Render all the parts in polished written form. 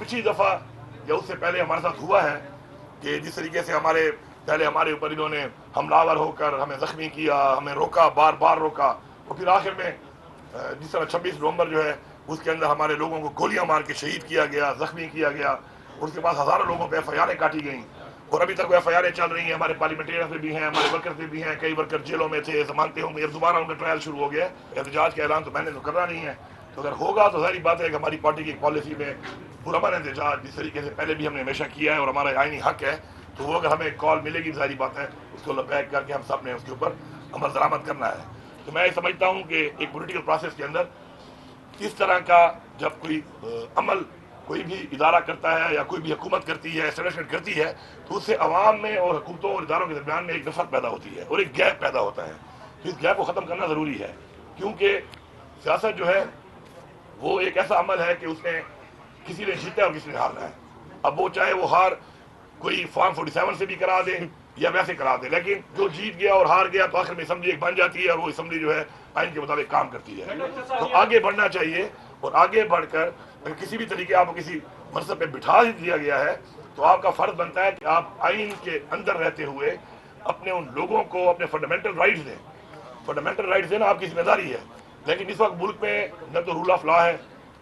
पिछली दफ़ा या उससे पहले हमारे साथ हुआ है कि जिस तरीके से पहले हमारे ऊपर इन्होंने हमलावर होकर हमें ज़ख्मी किया, हमें रोका, बार बार रोका, और फिर आखिर में जिस तरह 26 नवंबर जो है उसके अंदर हमारे लोगों को गोलियां मार के शहीद किया गया, ज़ख्मी किया गया, उसके बाद हज़ारों लोगों पर FIR काटी गई और अभी तक वो FIR चल रही हैं। हमारे पार्लियामेंटेरियन पे भी हैं, हमारे वर्कर पे भी हैं, कई वर्कर जेलों में थे, जमानते होंगे, अब दोबारा उनका ट्रायल शुरू हो गया है। एहतजाज का ऐलान तो मैंने तो करना नहीं है, तो अगर होगा तो सारी बात है कि हमारी पार्टी की पॉलिसी में पुरअमन एहतजाज जिस तरीके से पहले भी हमने हमेशा किया है और हमारा आईनी हक है, तो वो अगर हमें कॉल मिलेगी सारी बात है उसको लबैक करके हम सब ने उसके ऊपर अमल दरामद करना है। तो मैं समझता हूँ कि एक पॉलिटिकल प्रोसेस के अंदर इस तरह का जब कोई अमल कोई भी इदारा करता है या कोई भी हुकूमत करती है, एस्टेब्लिशमेंट करती है, तो उससे अवाम में और हुकूमतों और इदारों के दरमियान में एक नफरत पैदा होती है और एक गैप पैदा होता है। इस गैप को ख़त्म करना ज़रूरी है, क्योंकि सियासत जो है वो एक ऐसा अमल है कि उसमें किसी ने जीता है और किसी ने हारना है। अब वो चाहे वो हार कोई फॉर्म 47 से भी करा दे या वैसे करा दे, लेकिन जो जीत गया और हार गया तो आखिर में असम्बली एक बन जाती है और वो असम्बली जो है आइन के मुताबिक काम करती है। तो आगे बढ़ना चाहिए और आगे बढ़कर अगर किसी भी तरीके आपको किसी मनसब पे बिठा दिया गया है तो आपका फर्ज बनता है कि आप आइन के अंदर रहते हुए अपने उन लोगों को अपने फंडामेंटल राइट्स दें। फंडामेंटल राइट्स देना आपकी जिम्मेदारी है, लेकिन इस वक्त मुल्क में न तो रूल ऑफ लॉ है,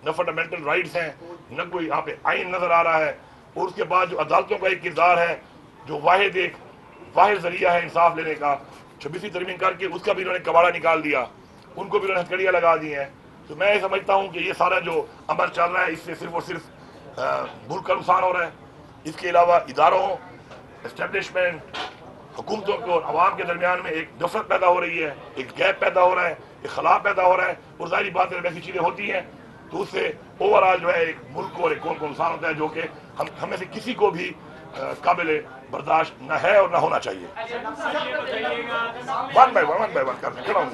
न फंडामेंटल राइट्स हैं, न कोई यहाँ पे आइन नज़र आ रहा है। और उसके बाद जो अदालतों का एक किरदार है जो वाहिद जरिया है इंसाफ लेने का, 26वीं तरमीम करके उसका भी इन्होंने कबाड़ा निकाल दिया, उनको भी इन्होंने हथकड़ियाँ लगा दी हैं। तो मैं ये समझता हूँ कि ये सारा जो अमल चल रहा है इससे सिर्फ और सिर्फ मुल्क का नुकसान हो रहा है। इसके अलावा इदारों, एस्टेब्लिशमेंट, हुकूमतों को और अवाम के दरमियान में एक नफरत पैदा हो रही है, एक गैप पैदा हो रहा है, एक खिलाफ पैदा हो रहा है, और जाहिर बात है ऐसी चीज़ें होती हैं तो उससे ओवरऑल जो है एक मुल्क को और एक कौम को नुकसान होता है, जो कि हमें से किसी को भी काबिल बर्दाश्त न है और न होना चाहिए। वन बाय वन करने खड़ा हूँ।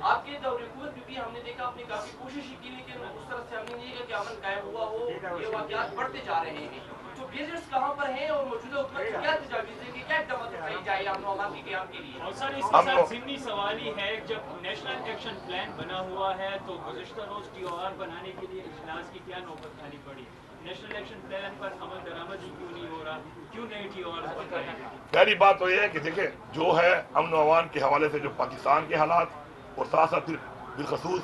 आपके दौरे हुकूमत में भी हमने देखा आपने काफी कोशिश की, लेकिन उस तरह से हमने नहीं देखा कि अमन कायम हुआ हो, ये वाकयात बढ़ते जा रहे हैं। तो बेजर्स कहाँ पर हैं और मौजूदा हुकूमत की क्या तजावीज़ है कि क्या इक़दाम उठाए जाए अमन व अमान के क़याम के लिए? और सर इसके साथ ज़िमनी सवाल ही है, जब नेशनल एक्शन प्लान बना हुआ है तो गुज़िश्ता रोज़ TOR बनाने के लिए इजलास की क्या नौबत आनी पड़ी? नेशनल एक्शन प्लान पर अमल दरामद ही क्यों नहीं हो रहा, क्यों नहीं TOR बन रहे हैं? पहली बात तो ये है कि देखिए जो है अमन व अमान के हवाले से जो पाकिस्तान के हालात और साथ साथ फिर बिलखसूस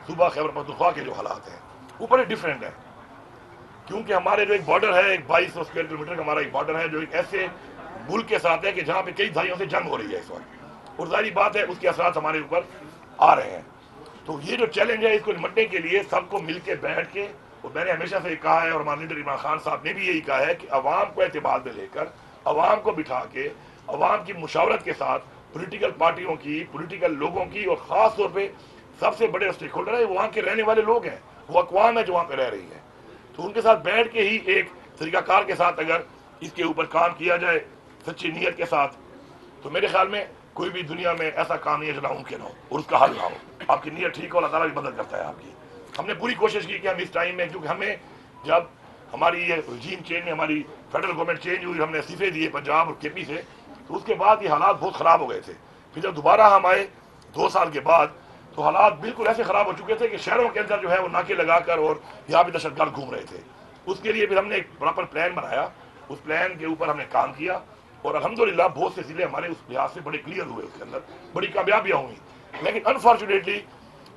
सूबा खैबर पख्तूनख्वा के जो हालात हैं वो बड़े डिफरेंट हैं, क्योंकि हमारे जो एक बॉर्डर है, एक 2200 स्क्वायर किलोमीटर का हमारा एक बॉर्डर है जो एक ऐसे मुल्क के साथ है कि जहाँ पे कई दहाइयों से जंग हो रही है इस वक्त, और जाहिर बात है उसके असरात हमारे ऊपर आ रहे हैं। तो ये जो चैलेंज है इसको निपटने के लिए सबको मिल के बैठ के, और मैंने हमेशा से कहा है और हमारे लीडर इमरान खान साहब ने भी यही कहा है कि अवाम को एतबार में लेकर, अवाम को बिठा के, अवाम की मुशावरत के साथ पॉलिटिकल पार्टियों की, पॉलिटिकल लोगों की, और ख़ास तौर पे सबसे बड़े स्टेक होल्डर है वहाँ के रहने वाले लोग हैं, वो अक़वाम है जो वहाँ पे रह रही है, तो उनके साथ बैठ के ही एक तरीकाकार के साथ अगर इसके ऊपर काम किया जाए सच्ची नीयत के साथ, तो मेरे ख्याल में कोई भी दुनिया में ऐसा काम नहीं है जो नामुमकिन हो और उसका हल ना हो। आपकी नीयत ठीक हो, अल्लाह ताला भी मदद करता है आपकी। हमने पूरी कोशिश की कि हम इस टाइम में, क्योंकि हमें जब हमारी ये रजीम चेंज में हमारी फेडरल गवर्नमेंट चेंज हुई, हमने इस्तीफे दिए पंजाब और KP से, तो उसके बाद ये हालात बहुत ख़राब हो गए थे। फिर जब दोबारा हम आए 2 साल के बाद तो हालात बिल्कुल ऐसे ख़राब हो चुके थे कि शहरों के अंदर जो है वो नाके लगाकर और यहाँ भी दहशतगर्द घूम रहे थे। उसके लिए फिर हमने एक प्रॉपर प्लान बनाया, उस प्लान के ऊपर हमने काम किया और अल्हम्दुलिल्लाह बहुत से ज़िले हमारे उस लिहाज से बड़े क्लियर हुए, उसके अंदर बड़ी कामयाबियाँ हुई। लेकिन अनफॉर्चुनेटली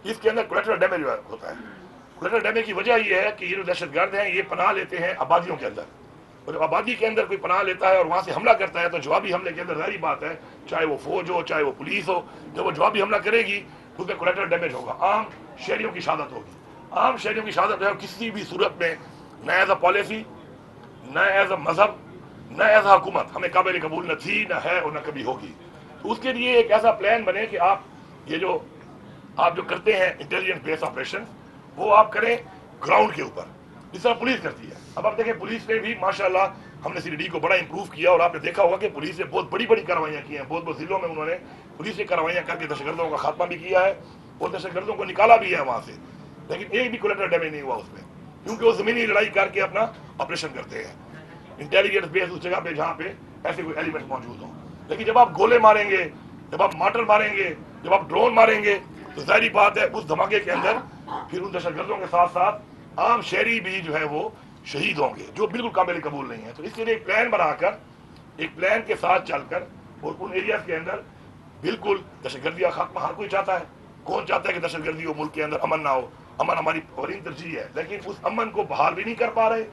इसके अंदर कोलेटरल डैमेज होता है। कोलेटरल डैमेज की वजह यह है कि ये जो दहशतगर्द हैं ये पनाह लेते हैं आबादियों के अंदर, और जब आबादी के अंदर कोई पनाह लेता है और वहाँ से हमला करता है तो जवाबी हमले के अंदर जाहिर बात है, चाहे वो फौज हो चाहे वो पुलिस हो, जब वो जवाबी हमला करेगी तो उसमें कोलेटरल डैमेज होगा, आम शहरियों की शहादत होगी। आम शहरियों की शहादत है किसी भी सूरत में न एज अ पॉलिसी, न एज अ मजहब, न एज अ हुकूमत हमें काबिल कबूल न थी, न है और न कभी होगी। तो उसके लिए एक ऐसा प्लान बने कि आप ये जो करते हैं इंटेलिजेंस बेस्ड ऑपरेशन, वो आप करें ग्राउंड के ऊपर, जिस तरह पुलिस करती है। अब आप देखें पुलिस ने भी माशाल्लाह हमने CDD को बड़ा इंप्रूव किया, और आपने देखा होगा कि पुलिस ने बहुत बड़ी बड़ी कार्रवाइयाँ की हैं, बहुत ज़िलों में उन्होंने पुलिस ने कार्रवाइयाँ करके दहशतगर्दों का खात्मा भी किया है और दहशतगर्दों को निकाला भी है वहाँ से, लेकिन एक भी कोलेटरल डैमेज नहीं हुआ उसमें, क्योंकि वो ज़मीनी लड़ाई करके अपना ऑपरेशन करते हैं इंटेलिजेंस बेस उस जगह पे जहाँ पे ऐसे कोई एलिमेंट मौजूद हों। लेकिन जब आप गोले मारेंगे, जब आप मार्टर मारेंगे, जब आप ड्रोन मारेंगे, तो ज़ाहिर बात है उस धमाके के अंदर फिर उन दहशतगर्दों के साथ साथ आम शहरी भी जो है वो शहीद होंगे, जो बिल्कुल काबिल कबूल नहीं है। तो इसके लिए एक प्लान बनाकर, एक प्लान के साथ चलकर और उन एरियाज के अंदर बिल्कुल दहशतगर्दी का खात्मा हर कोई चाहता है। कौन चाहता है कि दहशतगर्दी हो, मुल्क के अंदर अमन ना हो? अमन हमारी औरीन तरजीह है, लेकिन उस अमन को बहाल भी नहीं कर पा रहे।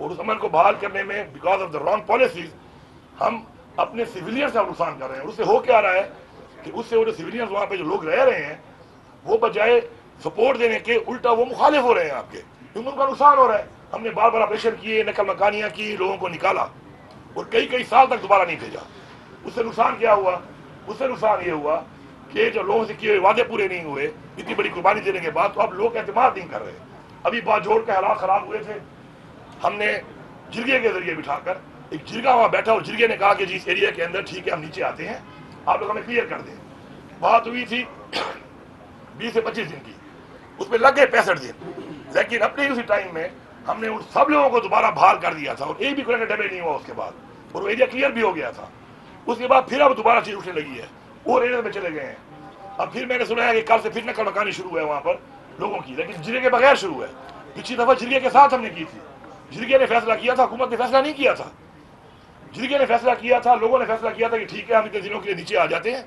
और उस अमन को बहाल करने में because of the wrong policies हम अपने सिविलियन से नुकसान कर रहे हैं। और उससे हो क्या रहा है कि उससे वो जो सिविलियन वहाँ पे जो लोग रह रहे हैं वो बजाय सपोर्ट देने के उल्टा वो मुखालिफ हो रहे हैं आपके, क्योंकि उनका नुकसान हो रहा है। हमने बार बार ऑपरेशन किए, नकल मकानियाँ की, लोगों को निकाला और कई कई साल तक दोबारा नहीं भेजा। उससे नुकसान क्या हुआ? उससे नुकसान ये हुआ कि जो लोगों से किए हुए वादे पूरे नहीं हुए, इतनी बड़ी कुर्बानी देने के बाद तो अब लोग एतमाद नहीं कर रहे। अभी बाजोड़ के हालात खराब हुए थे, हमने जिरगे के जरिए बिठाकर एक जिरगा वहाँ बैठा और जिरगे ने कहा कि जी इस एरिया के अंदर ठीक है हम नीचे आते हैं, आप लोग हमें क्लियर कर दें। बात हुई थी 20 से 25 दिन की, उसमें लग गए 65 दिन, लेकिन अपने उसी टाइम में हमने उन सब लोगों को दोबारा बहाल कर दिया था और एक भी कोई डैमेज नहीं हुआ उसके बाद, और वो एरिया क्लियर भी हो गया था। उसके बाद फिर अब दोबारा चीज उठने लगी है और एरिया में चले गए हैं। अब फिर मैंने सुना है कि कल से फिर नकल मकानी शुरू है वहाँ पर लोगों की, लेकिन जिरगे के बगैर शुरू है। पिछली दफा जिरगे के साथ हमने की थी, जिरगे ने फैसला किया था, हुकूमत ने फैसला नहीं किया था। जिरगे ने फैसला किया था, लोगों ने फैसला किया था कि ठीक है हम इतने दिनों के लिए नीचे आ जाते हैं।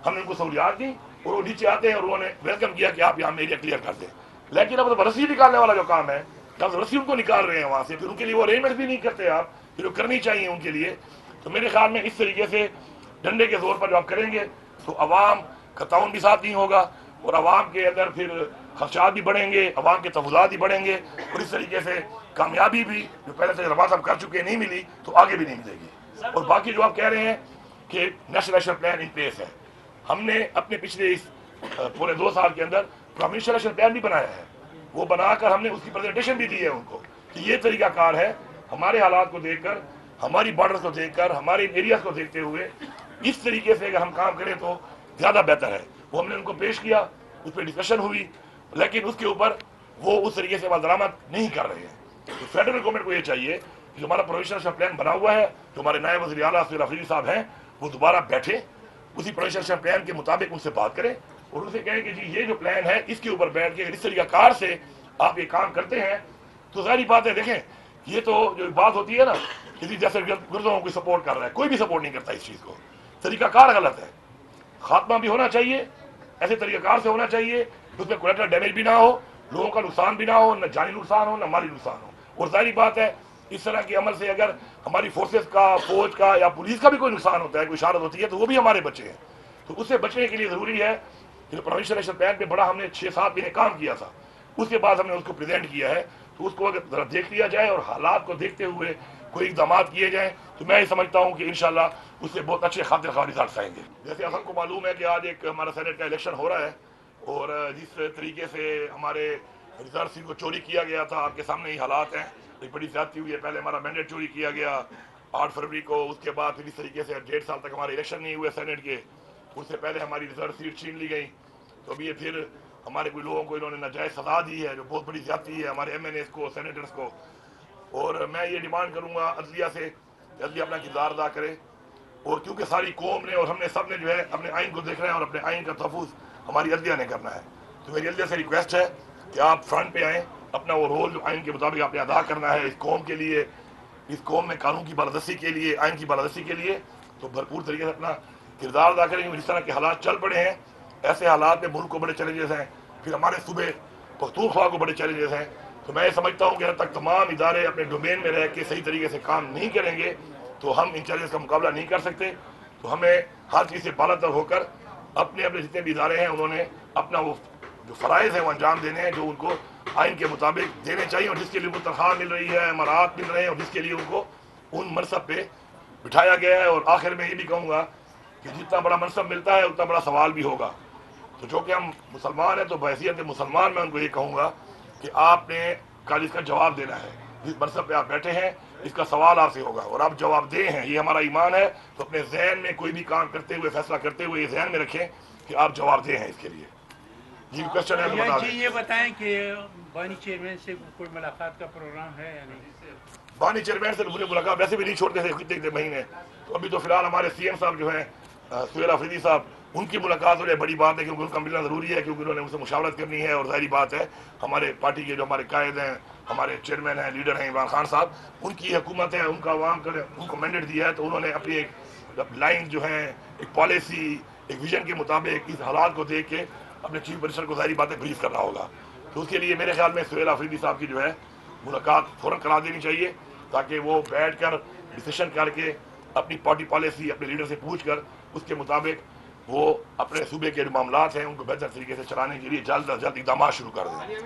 हमने उनको सहूलियात दी और वो नीचे आते हैं और उन्होंने वेलकम किया कि आप यहाँ एरिया क्लियर कर दें। लेकिन अब तो रस्सी निकालने वाला जो काम है, जब रस्सी उनको निकाल रहे हैं वहाँ से, फिर उनके लिए वो अरेंजमेंट भी नहीं करते आप, फिर वो करनी चाहिए उनके लिए। तो मेरे ख्याल में इस तरीके से डंडे के जोर पर जो आप करेंगे तो अवाम का ताउन भी साथ नहीं होगा और अवाम के अंदर फिर खर्चात भी बढ़ेंगे, अवाम के तफुज़ात भी बढ़ेंगे और इस तरीके से कामयाबी भी जो पहले से रवाज हम कर चुके नहीं मिली तो आगे भी नहीं मिलेगी। और बाकी जो आप कह रहे हैं कि national action plan in place है, हमने अपने पिछले इस पूरे 2 साल के अंदर नेशनल एक्शन प्लान भी बनाया है। वो बनाकर हमने उसकी प्रेजेंटेशन भी दी है उनको कि ये तरीकाकार है, हमारे हालात को देखकर, हमारी बॉर्डर को देखकर, हमारे एरियाज को देखते हुए इस तरीके से अगर हम काम करें तो ज़्यादा बेहतर है। वो हमने उनको पेश किया, उस पर डिस्कशन हुई, लेकिन उसके ऊपर वो उस तरीके से अमल दरामद नहीं कर रहे हैं। तो फेडरल गवर्नमेंट को ये चाहिए कि जो हमारा प्रोविजनल प्लान बना हुआ है, जो हमारे नायब वज़ीर आला सैयद अफरीदी साहब हैं, वो दोबारा बैठे, उसी प्रोविजनल प्लान के मुताबिक उनसे बात करें और उनसे कहें कि जी ये जो प्लान है इसके ऊपर बैठ के इस तरीकाकार से आप ये काम करते हैं तो सारी बात है। देखें, ये तो जो बात होती है ना, किसी जैसे गुर्दों को सपोर्ट कर रहा है, कोई भी सपोर्ट नहीं करता इस चीज़ को। तरीकाकार गलत है, खात्मा भी होना चाहिए, ऐसे तरीकाकार से होना चाहिए कि उसमें कोलेटरल डैमेज भी ना हो, लोगों का नुकसान भी ना हो, न जानी नुकसान हो न माली नुकसान हो। और जाहिर बात है इस तरह के अमल से अगर हमारी फोर्सेस का, फौज का या पुलिस का भी कोई नुकसान होता है, कोई शहादत होती है, तो वो भी हमारे बच्चे हैं। तो उससे बचने के लिए ज़रूरी है कि प्रोविजनल एक्शन प्लान पे बड़ा हमने 6-7 महीने काम किया था, उसके बाद हमने उसको प्रेजेंट किया है, तो उसको अगर ज़रा देख लिया जाए और हालात को देखते हुए कोई इकदाम किए जाएँ तो मैं ये समझता हूँ कि इंशाल्लाह उससे बहुत अच्छे खातिर खा रिजल्ट आएंगे। जैसे आप सबको मालूम है कि आज एक हमारा सेनेट का इलेक्शन हो रहा है और जिस तरीके से हमारे रिजर्व सीट को चोरी किया गया था, आपके सामने ही हालात हैं, एक बड़ी ज्यादती हुई है। पहले हमारा मैंडेट चोरी किया गया 8 फरवरी को, उसके बाद फिर इस तरीके से 1.5 साल तक हमारे इलेक्शन नहीं हुए सेनेट के, उससे पहले हमारी रिजर्व सीट छीन ली गई। तो अभी ये फिर हमारे कोई लोगों को इन्होंने नाजायज़ सजा दी है, जो बहुत बड़ी ज्यादती है हमारे MNAs को, सेनेटर्स को। और मैं ये डिमांड करूँगा अदलिया से, अदलिया अपना किरदार अदा करे, और क्योंकि सारी कौम ने और हमने सब ने जो है अपने आइन को देखना है और अपने आइन का तहफ़्फ़ुज़ हमारी अदलिया ने करना है। तो मेरी अदलिया से रिक्वेस्ट है कि आप फ्रंट पे आएँ, अपना वो रोल जो आइन के मुताबिक आपने अदा करना है इस कौम के लिए, इस कौम में कानून की बालादस्ती के लिए, आइन की बालादस्ती के लिए, तो भरपूर तरीके से अपना किरदार अदा करेंगे। जिस तरह के हालात चल पड़े हैं, ऐसे हालात में मुल्क को बड़े चैलेंजेस हैं, फिर हमारे सूबे पख्तूनख्वा को बड़े चैलेंजेस हैं। तो मैं ये समझता हूँ कि जब तक तमाम इदारे अपने डोमेन में रह के सही तरीके से काम नहीं करेंगे तो हम इन चैलेंज का मुकाबला नहीं कर सकते। तो हमें हर चीज़ से बालातर होकर अपने अपने जितने भी इदारे हैं उन्होंने अपना वो जो फ़राइज़ हैं वो अंजाम देने हैं, जो उनको आइन के मुताबिक देने चाहिए, और जिसके लिए उनको तनख्वाह मिल रही है, अमारात मिल रहे हैं, और जिसके लिए उनको उन मनसब पे बिठाया गया है। और आखिर में ये भी कहूँगा कि जितना बड़ा मनसब मिलता है उतना बड़ा सवाल भी होगा। तो जो कि हम मुसलमान हैं, तो बहैसियत मुसलमान मैं उनको ये कहूँगा कि आपने कल इसका जवाब देना है। जिस मनसब पे आप बैठे हैं इसका सवाल आपसे होगा और आप जवाब दे हैं, ये हमारा ईमान है। तो अपने जहन में कोई भी काम करते हुए, फैसला करते हुए ये जहन में रखें कि आप जवाब दे हैं इसके लिए। जी क्वेश्चन है तो बता दें। ये बताएं कि बानी चेयरमैन से कोई मुलाकात का प्रोग्राम है या नहीं? बानी चेयरमैन से मुझे मुलाकात वैसे भी नहीं छोड़ते थे कितने महीने, तो अभी तो फिलहाल हमारे CM साहब जो हैं सैयद अफरीदी साहब, ان کی ملاقات ہو جائے بڑی بات ہے، کیونکہ ان کا ملنا ضروری ہے، کیونکہ انہوں نے ان سے مشاورت کرنی ہے، اور ظاہری بات ہے ہمارے پارٹی کے جو ہمارے قائد ہیں، ہمارے چیئرمین ہیں، لیڈر ہیں عمران خان صاحب، ان کی حکومت ہے، ان کا عوام کا ان کو مینڈیٹ دیا ہے، تو انہوں نے اپنی ایک لائن جو ہے، ایک پالیسی، ایک ویژن کے مطابق اس حالات کو دیکھ کے اپنے چیف منسٹر کو ظاہری باتیں بریف کرنا ہوگا. تو اس کے لیے میرے خیال میں سہیل آفریدی صاحب کی جو ہے ملاقات فوراً کرا دینی چاہیے، تاکہ وہ بیٹھ کر ڈسیشن کر کے اپنی پارٹی پالیسی اپنے لیڈر سے پوچھ کر اس کے مطابق وہ اپنے صوبے کے جو معاملات ہیں ان کو بہتر طریقے سے چلانے کے لیے جلد از جلد اقدامات شروع کر دیں.